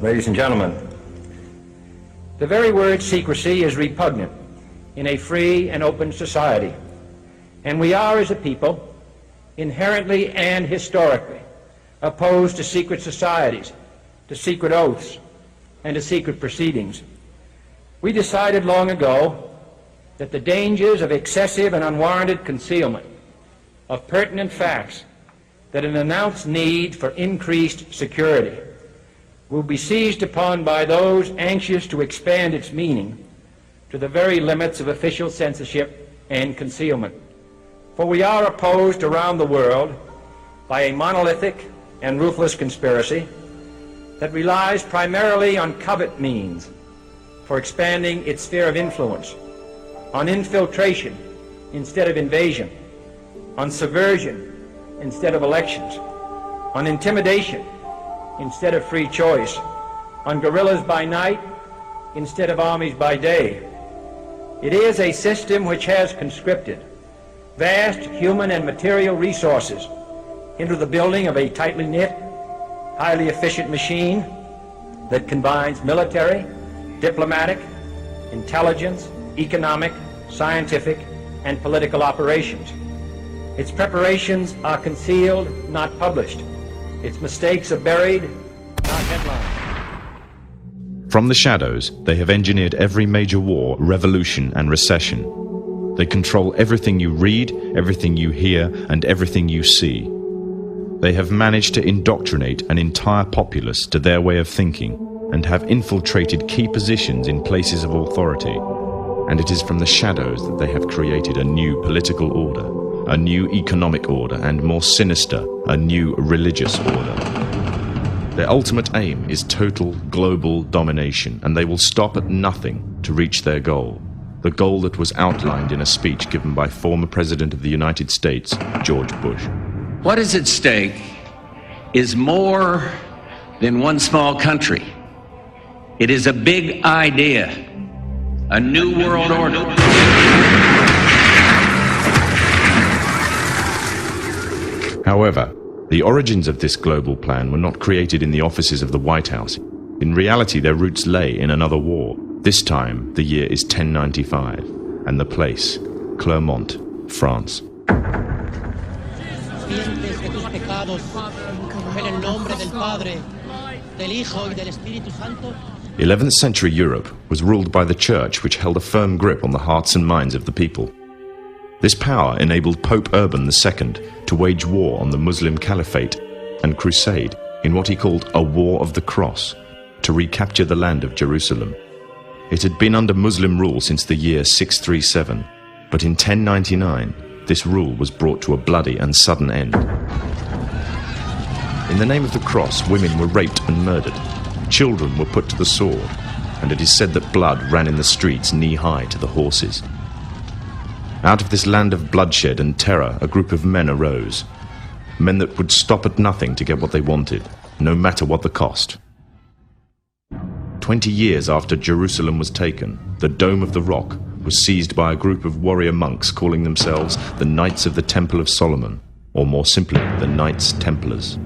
Ladies and gentlemen, the very word secrecy is repugnant in a free and open society, and we are, as a people, inherently and historically opposed to secret societies, to secret oaths, and to secret proceedings. We decided long ago that the dangers of excessive and unwarranted concealment of pertinent facts, that an announced need for increased security will be seized upon by those anxious to expand its meaning to the very limits of official censorship and concealment. For we are opposed around the world by a monolithic and ruthless conspiracy that relies primarily on covert means for expanding its sphere of influence, on infiltration instead of invasion, on subversion instead of elections, on intimidation instead of free choice, on guerrillas by night instead of armies by day. It is a system which has conscripted vast human and material resources into the building of a tightly knit, highly efficient machine that combines military, diplomatic, intelligence, economic, scientific, and political operations. Its preparations are concealed, not published. Its mistakes are buried, not headlined. From the shadows, they have engineered every major war, revolution, and recession. They control everything you read, everything you hear, and everything you see. They have managed to indoctrinate an entire populace to their way of thinking and have infiltrated key positions in places of authority. And it is from the shadows that they have created a new political order, a new economic order, and more sinister, a new religious order. Their ultimate aim is total global domination, and they will stop at nothing to reach their goal. The goal that was outlined in a speech given by former President of the United States, George Bush. What is at stake is more than one small country. It is a big idea, a new world order. However, the origins of this global plan were not created in the offices of the White House. In reality, their roots lay in another war. This time, the year is 1095, and the place, Clermont, France. 11th century Europe was ruled by the Church, which held a firm grip on the hearts and minds of the people. This power enabled Pope Urban II to wage war on the Muslim Caliphate and crusade in what he called a War of the Cross, to recapture the land of Jerusalem. It had been under Muslim rule since the year 637, but in 1099, this rule was brought to a bloody and sudden end. In the name of the cross, women were raped and murdered. Children were put to the sword, and it is said that blood ran in the streets knee-high to the horses. Out of this land of bloodshed and terror, a group of men arose. Men that would stop at nothing to get what they wanted, no matter what the cost. 20 years after Jerusalem was taken, the Dome of the Rock was seized by a group of warrior monks calling themselves the Knights of the Temple of Solomon, or more simply, the Knights Templars.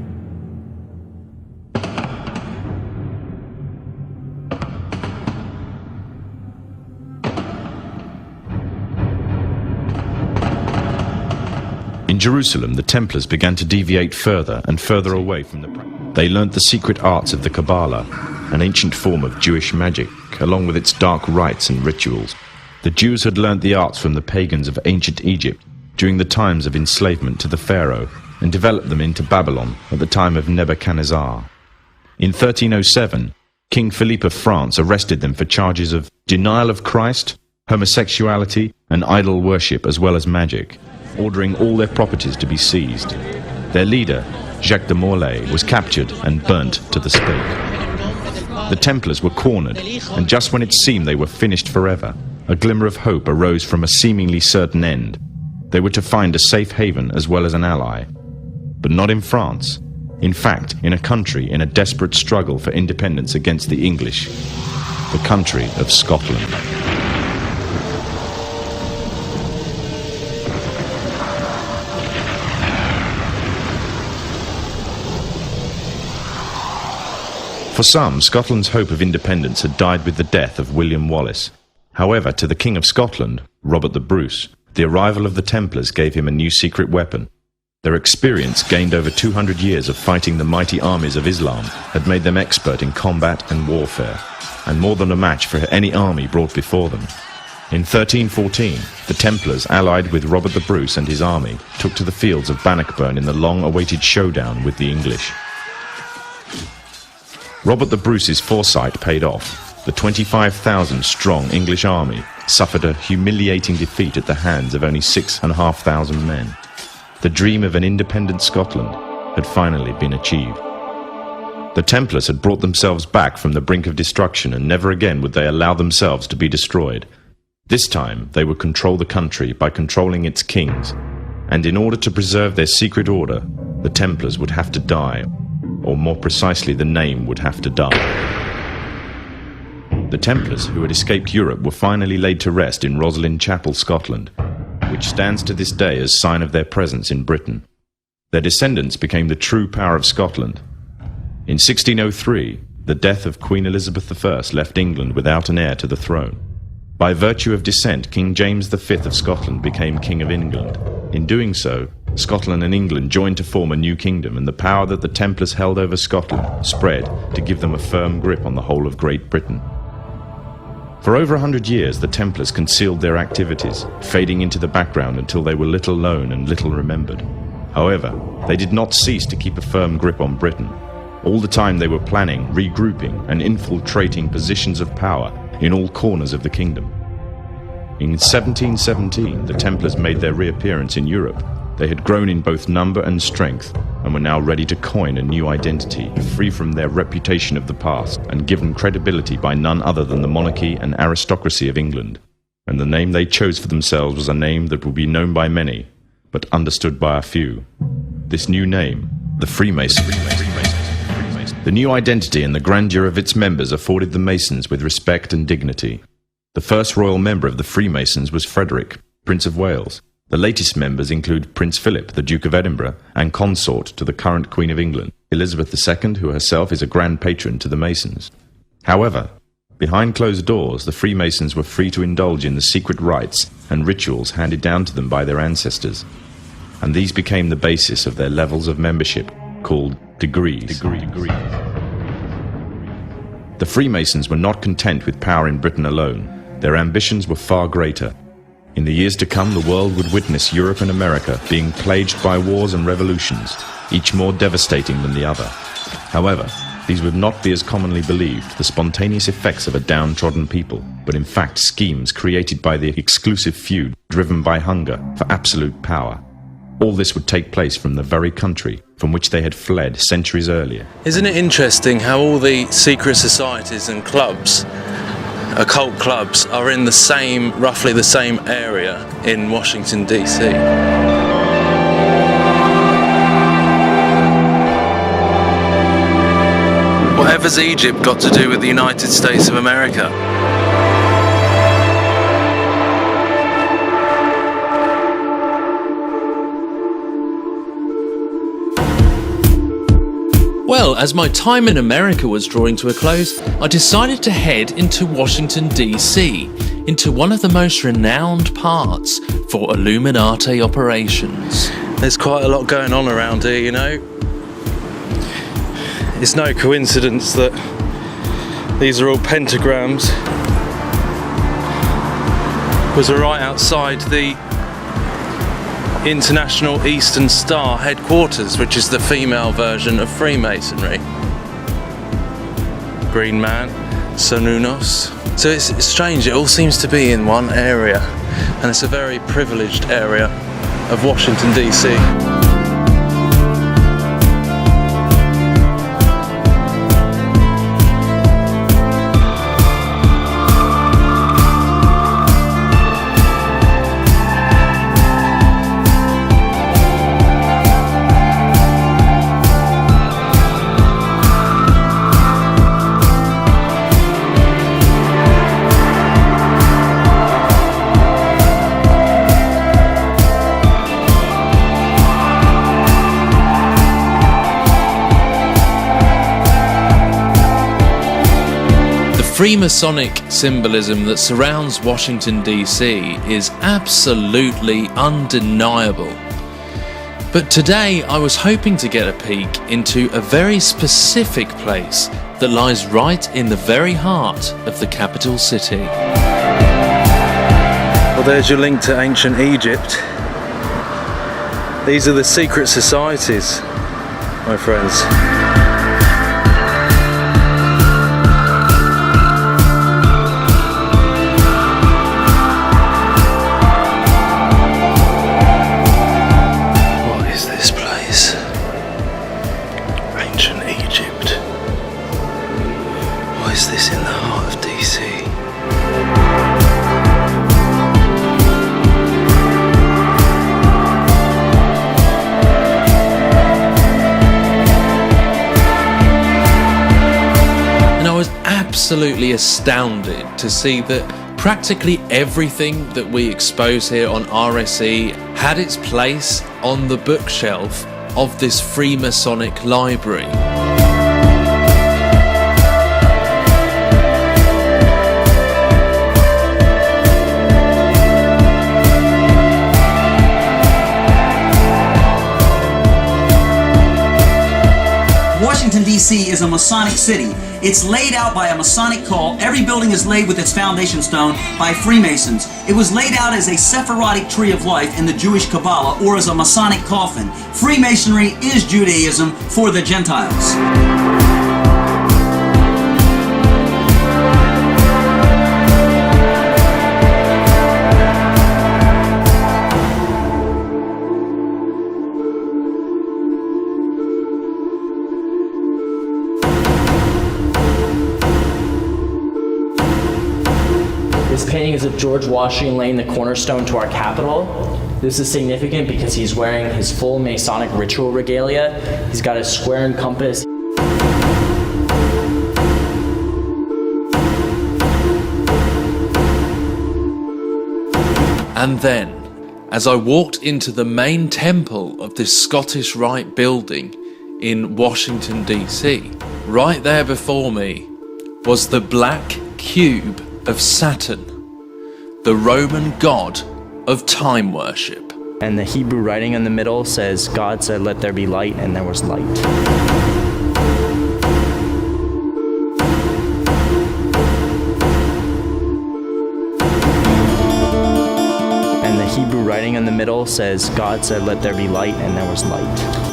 In Jerusalem, the Templars began to deviate further and further away from the practice. They learnt the secret arts of the Kabbalah, an ancient form of Jewish magic, along with its dark rites and rituals. The Jews had learnt the arts from the pagans of ancient Egypt during the times of enslavement to the Pharaoh, and developed them into Babylon at the time of Nebuchadnezzar. In 1307, King Philippe of France arrested them for charges of denial of Christ, homosexuality, and idol worship, as well as magic, ordering all their properties to be seized. Their leader, Jacques de Molay, was captured and burnt to the stake. The Templars were cornered, and just when it seemed they were finished forever, a glimmer of hope arose from a seemingly certain end. They were to find a safe haven as well as an ally. But not in France. In fact, in a country in a desperate struggle for independence against the English. The country of Scotland. For some, Scotland's hope of independence had died with the death of William Wallace. However, to the King of Scotland, Robert the Bruce, the arrival of the Templars gave him a new secret weapon. Their experience, gained over 200 years of fighting the mighty armies of Islam, had made them expert in combat and warfare, and more than a match for any army brought before them. In 1314, the Templars, allied with Robert the Bruce and his army, took to the fields of Bannockburn in the long-awaited showdown with the English. Robert the Bruce's foresight paid off. The 25,000-strong English army suffered a humiliating defeat at the hands of only 6,500 men. The dream of an independent Scotland had finally been achieved. The Templars had brought themselves back from the brink of destruction, and never again would they allow themselves to be destroyed. This time they would control the country by controlling its kings, and in order to preserve their secret order, the Templars would have to die, or more precisely, the name would have to die. The Templars, who had escaped Europe, were finally laid to rest in Rosslyn Chapel, Scotland, which stands to this day as sign of their presence in Britain. Their descendants became the true power of Scotland. In 1603, the death of Queen Elizabeth I left England without an heir to the throne. By virtue of descent, King James V of Scotland became King of England. In doing so, Scotland and England joined to form a new kingdom, and the power that the Templars held over Scotland spread to give them a firm grip on the whole of Great Britain. For over 100 years, the Templars concealed their activities, fading into the background until they were little known and little remembered. However, they did not cease to keep a firm grip on Britain. All the time they were planning, regrouping, and infiltrating positions of power in all corners of the kingdom. In 1717, the Templars made their reappearance in Europe. They had grown in both number and strength, and were now ready to coin a new identity, free from their reputation of the past, and given credibility by none other than the monarchy and aristocracy of England. And the name they chose for themselves was a name that would be known by many, but understood by a few. This new name, the Freemasonry. The new identity and the grandeur of its members afforded the Masons with respect and dignity. The first royal member of the Freemasons was Frederick, Prince of Wales. The latest members include Prince Philip, the Duke of Edinburgh, and consort to the current Queen of England, Elizabeth II, who herself is a grand patron to the Masons. However, behind closed doors, the Freemasons were free to indulge in the secret rites and rituals handed down to them by their ancestors, and these became the basis of their levels of membership, called degrees. The Freemasons were not content with power in Britain alone. Their ambitions were far greater. In the years to come, the world would witness Europe and America being plagued by wars and revolutions, each more devastating than the other. However, these would not be as commonly believed, the spontaneous effects of a downtrodden people, but in fact schemes created by the exclusive few driven by hunger for absolute power. All this would take place from the very country from which they had fled centuries earlier. Isn't it interesting how all the secret societies and clubs, occult clubs, are in the same, roughly the same area in Washington, D.C.? Whatever's Egypt got to do with the United States of America? Well, as my time in America was drawing to a close, I decided to head into Washington, D.C., into one of the most renowned parts for Illuminati operations. There's quite a lot going on around here, you know. It's no coincidence that these are all pentagrams. Was right outside the International Eastern Star headquarters, which is the female version of Freemasonry. Green Man, Sonunos. So it's strange, it all seems to be in one area, and it's a very privileged area of Washington, D.C. Freemasonic symbolism that surrounds Washington, D.C. is absolutely undeniable. But today I was hoping to get a peek into a very specific place that lies right in the very heart of the capital city. Well, there's your link to ancient Egypt. These are the secret societies, my friends. Ancient Egypt. Why is this in the heart of DC? And I was absolutely astounded to see that practically everything that we expose here on RSE had its place on the bookshelf of this Freemasonic library. Washington, D.C. is a Masonic city. It's laid out by a Masonic call. Every building is laid with its foundation stone by Freemasons. It was laid out as a Sephirotic tree of life in the Jewish Kabbalah, or as a Masonic coffin. Freemasonry is Judaism for the Gentiles. This painting is of George Washington laying the cornerstone to our Capitol. This is significant because he's wearing his full Masonic ritual regalia. He's got a square and compass. And then, as I walked into the main temple of this Scottish Rite building in Washington, D.C., right there before me was the black cube of Saturn, the Roman god of time worship. And the Hebrew writing in the middle says, God said, let there be light, and there was light. And the Hebrew writing in the middle says, God said, let there be light, and there was light.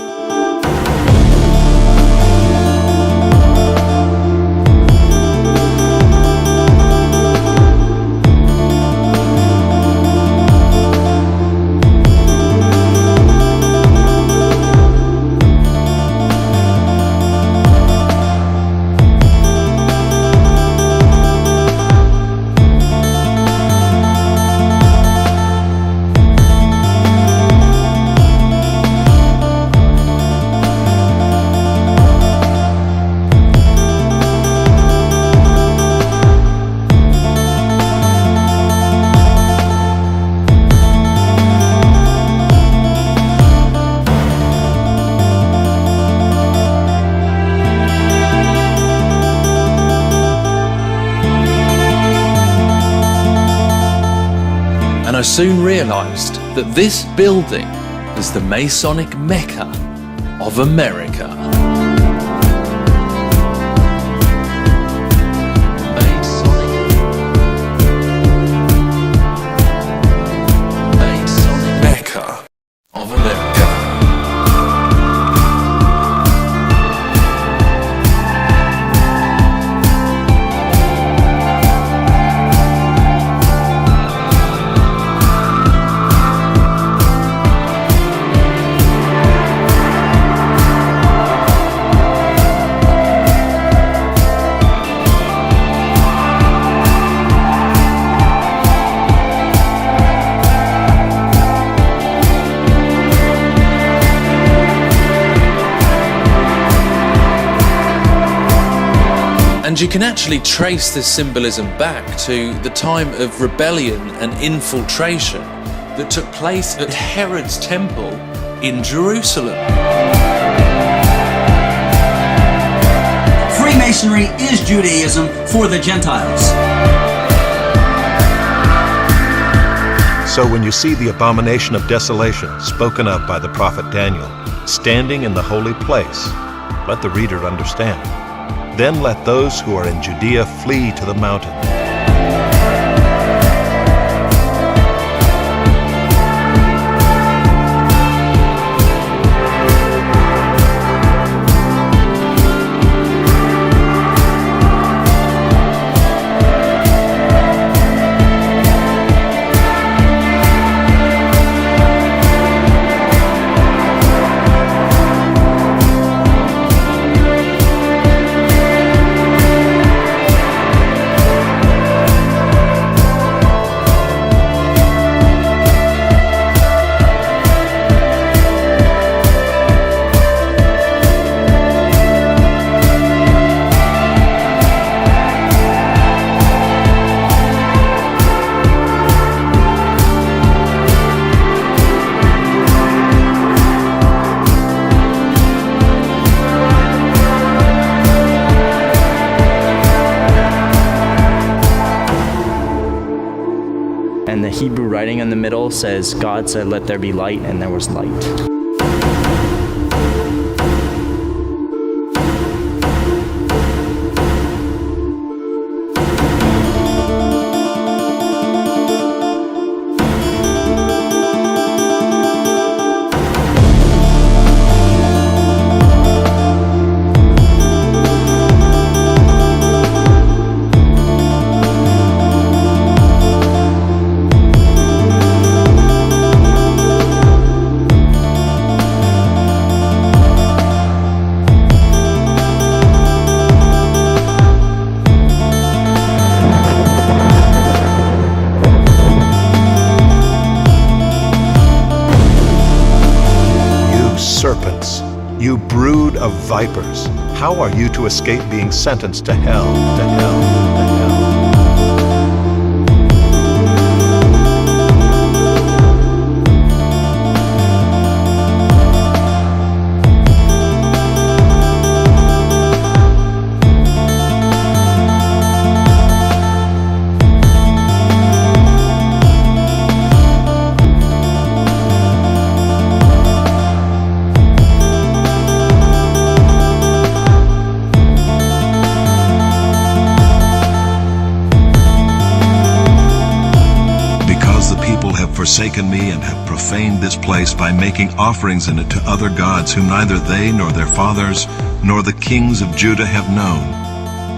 And I soon realized that this building is the Masonic Mecca of America. Masonic Mecca of America. And you can actually trace this symbolism back to the time of rebellion and infiltration that took place at Herod's temple in Jerusalem. Freemasonry is Judaism for the Gentiles. So when you see the abomination of desolation spoken of by the prophet Daniel standing in the holy place, let the reader understand. Then let those who are in Judea flee to the mountain. And the Hebrew writing in the middle says, God said, let there be light, and there was light. Serpents, you brood of vipers, how are you to escape being sentenced to hell, to hell, to hell? Forsaken me and have profaned this place by making offerings in it to other gods whom neither they nor their fathers nor the kings of Judah have known.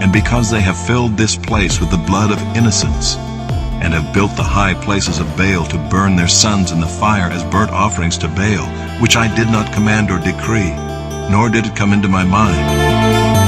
And because they have filled this place with the blood of innocents, and have built the high places of Baal to burn their sons in the fire as burnt offerings to Baal, which I did not command or decree, nor did it come into my mind.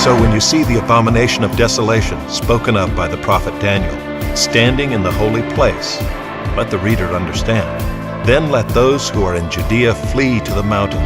So when you see the abomination of desolation spoken of by the prophet Daniel, standing in the holy place, let the reader understand. Then let those who are in Judea flee to the mountains.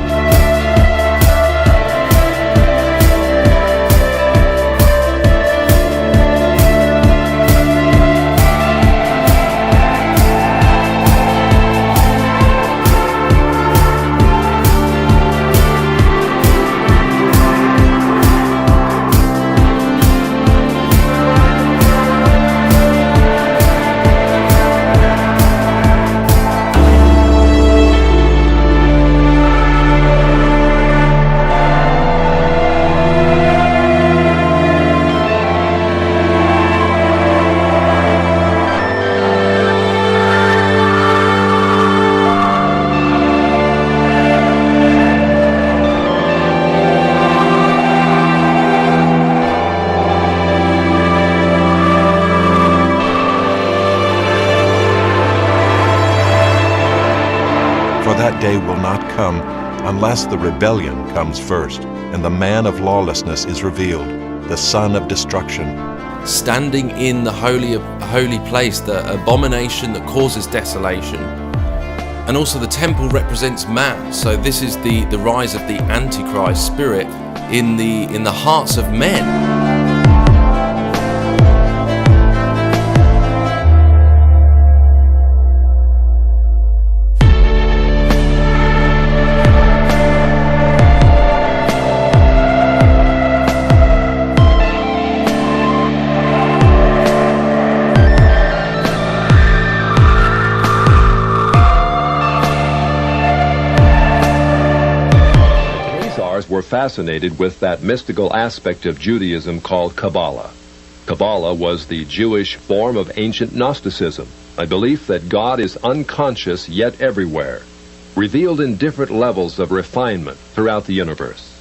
For that day will not come unless the rebellion comes first, and the man of lawlessness is revealed, the son of destruction. Standing in the holy place, the abomination that causes desolation. And also the temple represents man, so this is the rise of the Antichrist spirit in the hearts of men. Were fascinated with that mystical aspect of Judaism called Kabbalah. Kabbalah was the Jewish form of ancient Gnosticism, a belief that God is unconscious yet everywhere, revealed in different levels of refinement throughout the universe.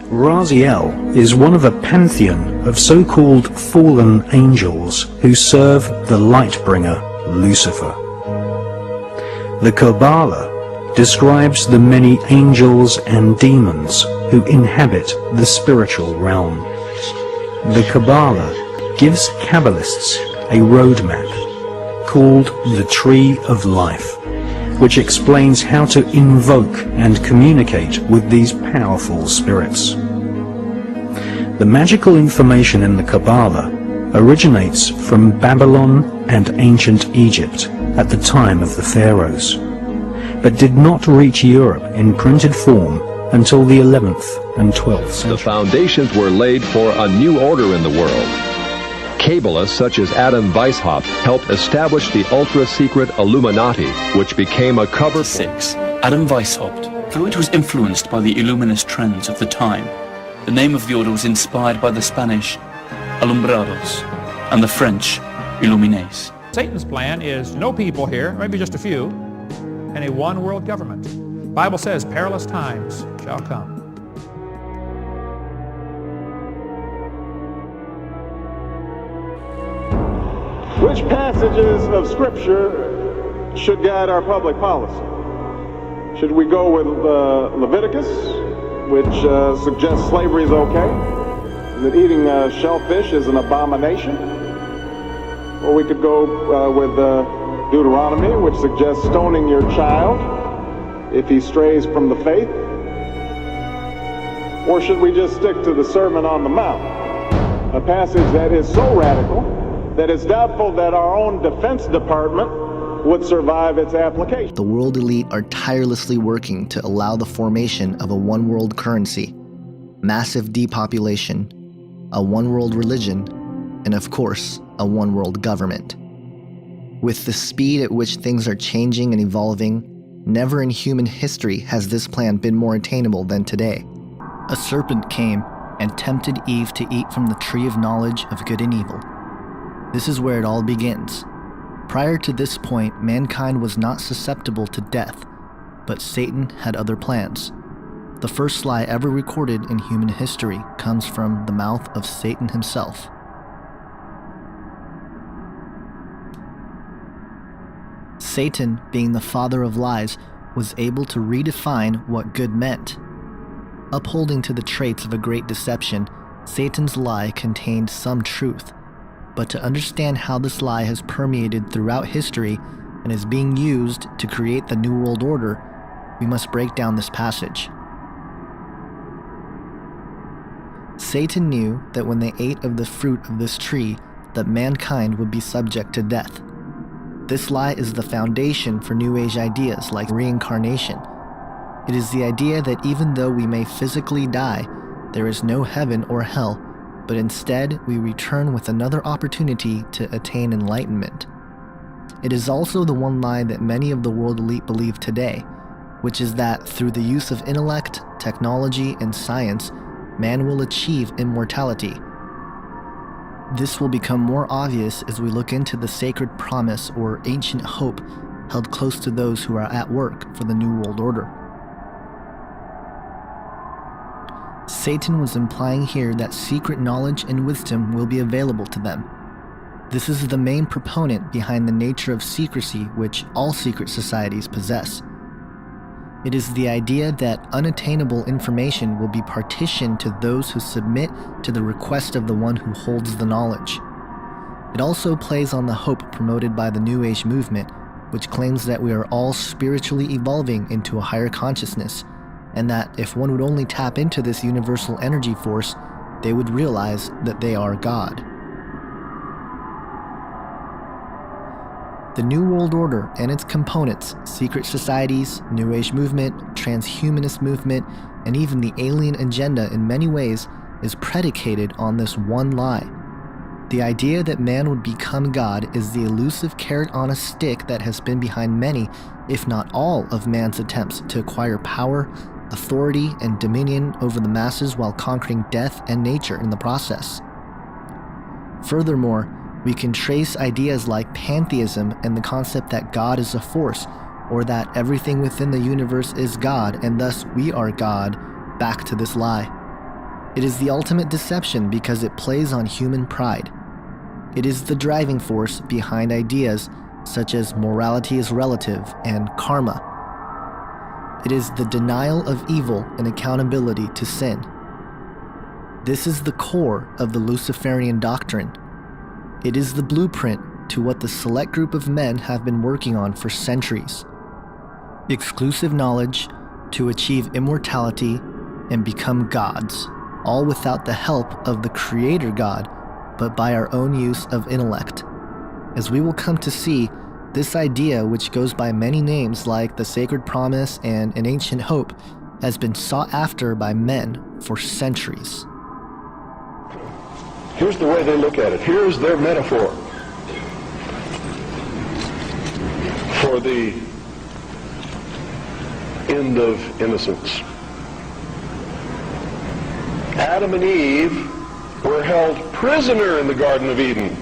Raziel is one of a pantheon of so-called fallen angels who serve the light-bringer Lucifer. The Kabbalah describes the many angels and demons who inhabit the spiritual realm. The Kabbalah gives Kabbalists a roadmap called the Tree of Life, which explains how to invoke and communicate with these powerful spirits. The magical information in the Kabbalah originates from Babylon and ancient Egypt at the time of the pharaohs, but did not reach Europe in printed form until the 11th and 12th century. The foundations were laid for a new order in the world. Kabbalists such as Adam Weishaupt helped establish the ultra-secret Illuminati, which became a cover... 6. Adam Weishaupt, though it was influenced by the Illuminist trends of the time, the name of the order was inspired by the Spanish Alumbrados and the French Illuminés. Satan's plan is no people here, maybe just a few, and a one-world government. The Bible says perilous times shall come. Which passages of Scripture should guide our public policy? Should we go with Leviticus, which suggests slavery is okay, that eating shellfish is an abomination? Or we could go with Deuteronomy, which suggests stoning your child if he strays from the faith? Or should we just stick to the Sermon on the Mount, a passage that is so radical that it's doubtful that our own Defense Department would survive its application? The world elite are tirelessly working to allow the formation of a one-world currency, massive depopulation, a one-world religion, and of course, a one-world government. With the speed at which things are changing and evolving, never in human history has this plan been more attainable than today. A serpent came and tempted Eve to eat from the tree of knowledge of good and evil. This is where it all begins. Prior to this point, mankind was not susceptible to death, but Satan had other plans. The first lie ever recorded in human history comes from the mouth of Satan himself. Satan, being the father of lies, was able to redefine what good meant. Upholding to the traits of a great deception, Satan's lie contained some truth, but to understand how this lie has permeated throughout history and is being used to create the New World Order, we must break down this passage. Satan knew that when they ate of the fruit of this tree, that mankind would be subject to death. This lie is the foundation for New Age ideas like reincarnation. It is the idea that even though we may physically die, there is no heaven or hell, but instead we return with another opportunity to attain enlightenment. It is also the one lie that many of the world elite believe today, which is that through the use of intellect, technology, and science, man will achieve immortality. This will become more obvious as we look into the sacred promise or ancient hope held close to those who are at work for the New World Order. Satan was implying here that secret knowledge and wisdom will be available to them. This is the main proponent behind the nature of secrecy which all secret societies possess. It is the idea that unattainable information will be partitioned to those who submit to the request of the one who holds the knowledge. It also plays on the hope promoted by the New Age movement, which claims that we are all spiritually evolving into a higher consciousness, and that if one would only tap into this universal energy force, they would realize that they are God. The New World Order and its components, secret societies, New Age movement, transhumanist movement, and even the alien agenda in many ways is predicated on this one lie. The idea that man would become God is the elusive carrot on a stick that has been behind many, if not all, of man's attempts to acquire power, authority, and dominion over the masses while conquering death and nature in the process. Furthermore, we can trace ideas like pantheism and the concept that God is a force, or that everything within the universe is God and thus we are God, back to this lie. It is the ultimate deception because it plays on human pride. It is the driving force behind ideas such as morality is relative and karma. It is the denial of evil and accountability to sin. This is the core of the Luciferian doctrine. It is the blueprint to what the select group of men have been working on for centuries. Exclusive knowledge to achieve immortality and become gods, all without the help of the Creator God, but by our own use of intellect. As we will come to see, this idea, which goes by many names like the Sacred Promise and an Ancient Hope, has been sought after by men for centuries. Here's the way they look at it. Here's their metaphor for the end of innocence. Adam and Eve were held prisoner in the Garden of Eden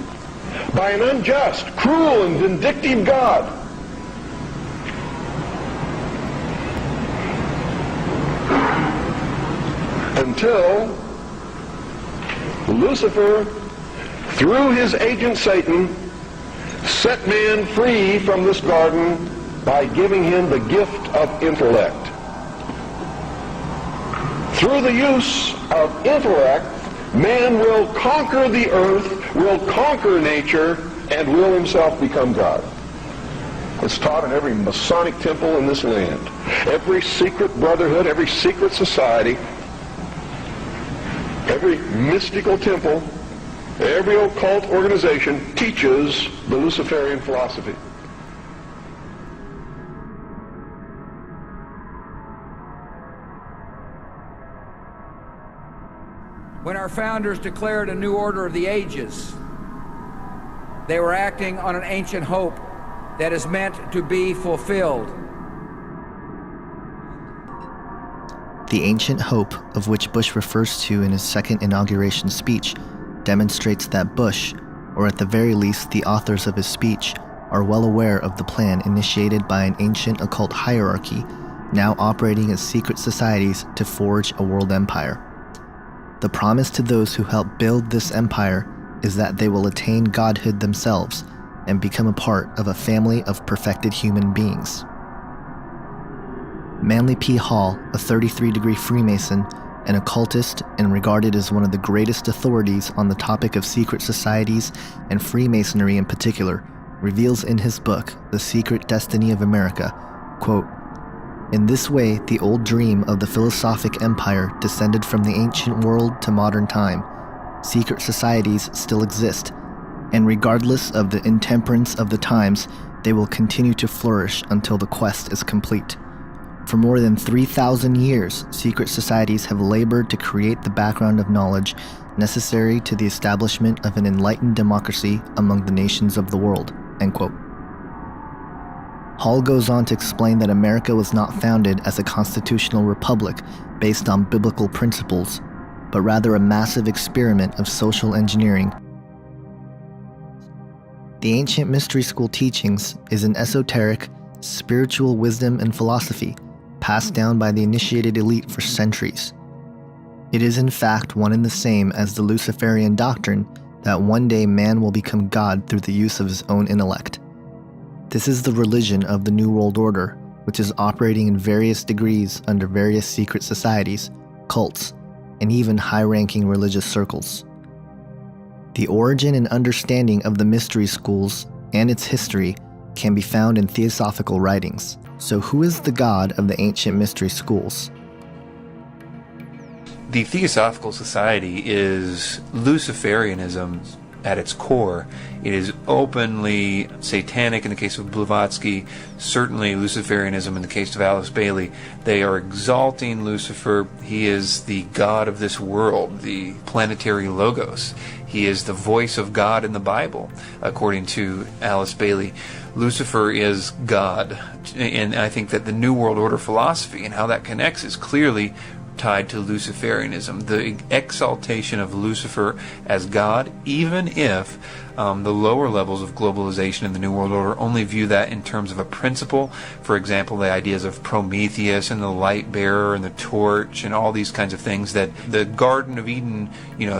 by an unjust, cruel, and vindictive God. Until Lucifer, through his agent Satan, set man free from this garden by giving him the gift of intellect. Through the use of intellect, man will conquer the earth, will conquer nature, and will himself become God. It's taught in every Masonic temple in this land. Every secret brotherhood, every secret society, every mystical temple, every occult organization teaches the Luciferian philosophy. When our founders declared a new order of the ages, they were acting on an ancient hope that is meant to be fulfilled. The ancient hope, of which Bush refers to in his second inauguration speech, demonstrates that Bush, or at the very least the authors of his speech, are well aware of the plan initiated by an ancient occult hierarchy, now operating as secret societies to forge a world empire. The promise to those who help build this empire is that they will attain godhood themselves and become a part of a family of perfected human beings. Manly P. Hall, a 33-degree Freemason, an occultist and regarded as one of the greatest authorities on the topic of secret societies and Freemasonry in particular, reveals in his book, The Secret Destiny of America, quote, "In this way, the old dream of the philosophic empire descended from the ancient world to modern time. Secret societies still exist, and regardless of the intemperance of the times, they will continue to flourish until the quest is complete. For more than 3,000 years, secret societies have labored to create the background of knowledge necessary to the establishment of an enlightened democracy among the nations of the world." End quote. Hall goes on to explain that America was not founded as a constitutional republic based on biblical principles, but rather a massive experiment of social engineering. The ancient mystery school teachings is an esoteric, spiritual wisdom and philosophy passed down by the initiated elite for centuries. It is in fact one and the same as the Luciferian doctrine that one day man will become God through the use of his own intellect. This is the religion of the New World Order, which is operating in various degrees under various secret societies, cults, and even high-ranking religious circles. The origin and understanding of the mystery schools and its history can be found in theosophical writings. So who is the god of the ancient mystery schools? The Theosophical Society is Luciferianism at its core. It is openly satanic in the case of Blavatsky, certainly Luciferianism in the case of Alice Bailey. They are exalting Lucifer. He is the god of this world, the planetary logos. He is the voice of God in the Bible, according to Alice Bailey. Lucifer is God, and I think that the New World Order philosophy and how that connects is clearly tied to Luciferianism, the exaltation of Lucifer as God, even if the lower levels of globalization in the New World Order only view that in terms of a principle. For example, the ideas of Prometheus and the light bearer and the torch and all these kinds of things, that the Garden of Eden,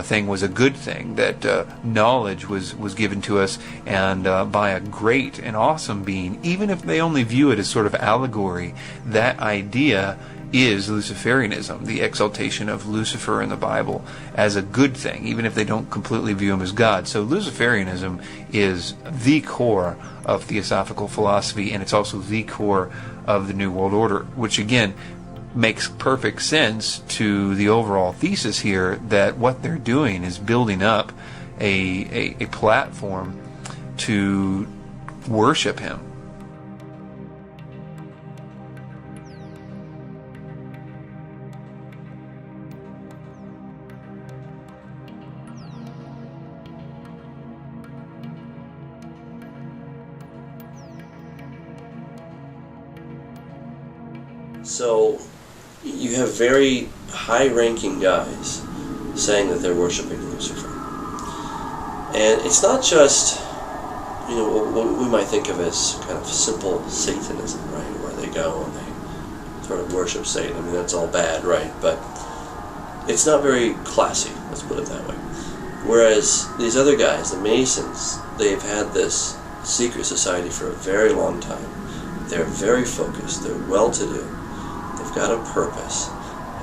thing was a good thing, that knowledge was given to us and by a great and awesome being. Even if they only view it as sort of allegory, that idea is Luciferianism, the exaltation of Lucifer in the Bible as a good thing, even if they don't completely view him as God. So Luciferianism is the core of Theosophical philosophy, and it's also the core of the New World Order, which again makes perfect sense to the overall thesis here that what they're doing is building up a platform to worship him. So you have very high-ranking guys saying that they're worshiping Lucifer. And it's not just, what we might think of as kind of simple Satanism, right? Where they go and they sort of worship Satan. I mean, that's all bad, right? But it's not very classy, let's put it that way. Whereas these other guys, the Masons, they've had this secret society for a very long time. They're very focused, they're well-to-do, they've got a purpose,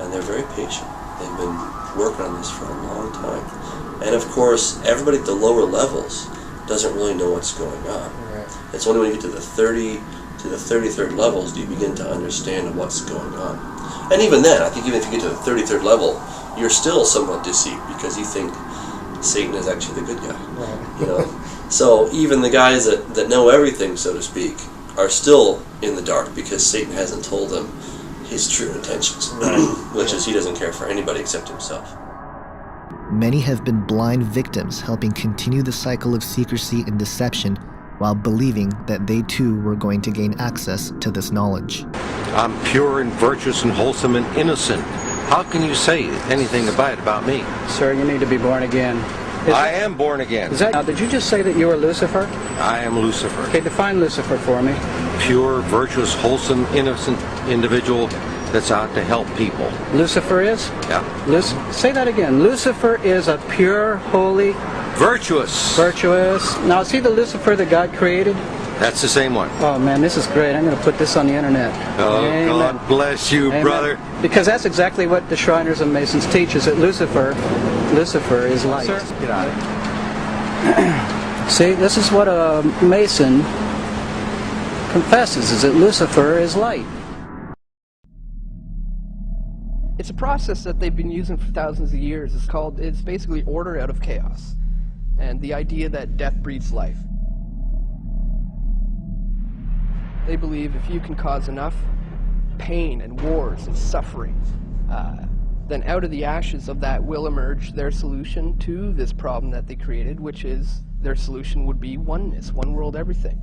and they're very patient. They've been working on this for a long time. And of course, everybody at the lower levels doesn't really know what's going on. Right. It's only when you get to the 33rd levels do you begin to understand what's going on. And even then, I think even if you get to the 33rd level, you're still somewhat deceived because you think Satan is actually the good guy. Right. So even the guys that know everything, so to speak, are still in the dark because Satan hasn't told them his true intentions, which is he doesn't care for anybody except himself. Many have been blind victims helping continue the cycle of secrecy and deception while believing that they too were going to gain access to this knowledge. I'm pure and virtuous and wholesome and innocent. How can you say anything about me? Sir, you need to be born again. I am born again. Now, did you just say that you were Lucifer? I am Lucifer. Okay, define Lucifer for me. Pure, virtuous, wholesome, innocent individual that's out to help people. Lucifer is? Yeah. Say that again. Lucifer is a pure, holy... Virtuous. Virtuous. Now, is he the Lucifer that God created? That's the same one. Oh man, this is great. I'm going to put this on the internet. Oh, Amen. God bless you, Amen. brother. Because that's exactly what the Shriners and Masons teach, is that Lucifer is light. Sir, get out of here. See, this is what a Mason confesses, is that Lucifer is light. It's a process that they've been using for thousands of years. It's basically order out of chaos, and the idea that death breeds life. They believe if you can cause enough pain and wars and suffering, then out of the ashes of that will emerge their solution to this problem that they created, which is their solution would be oneness, one world, everything.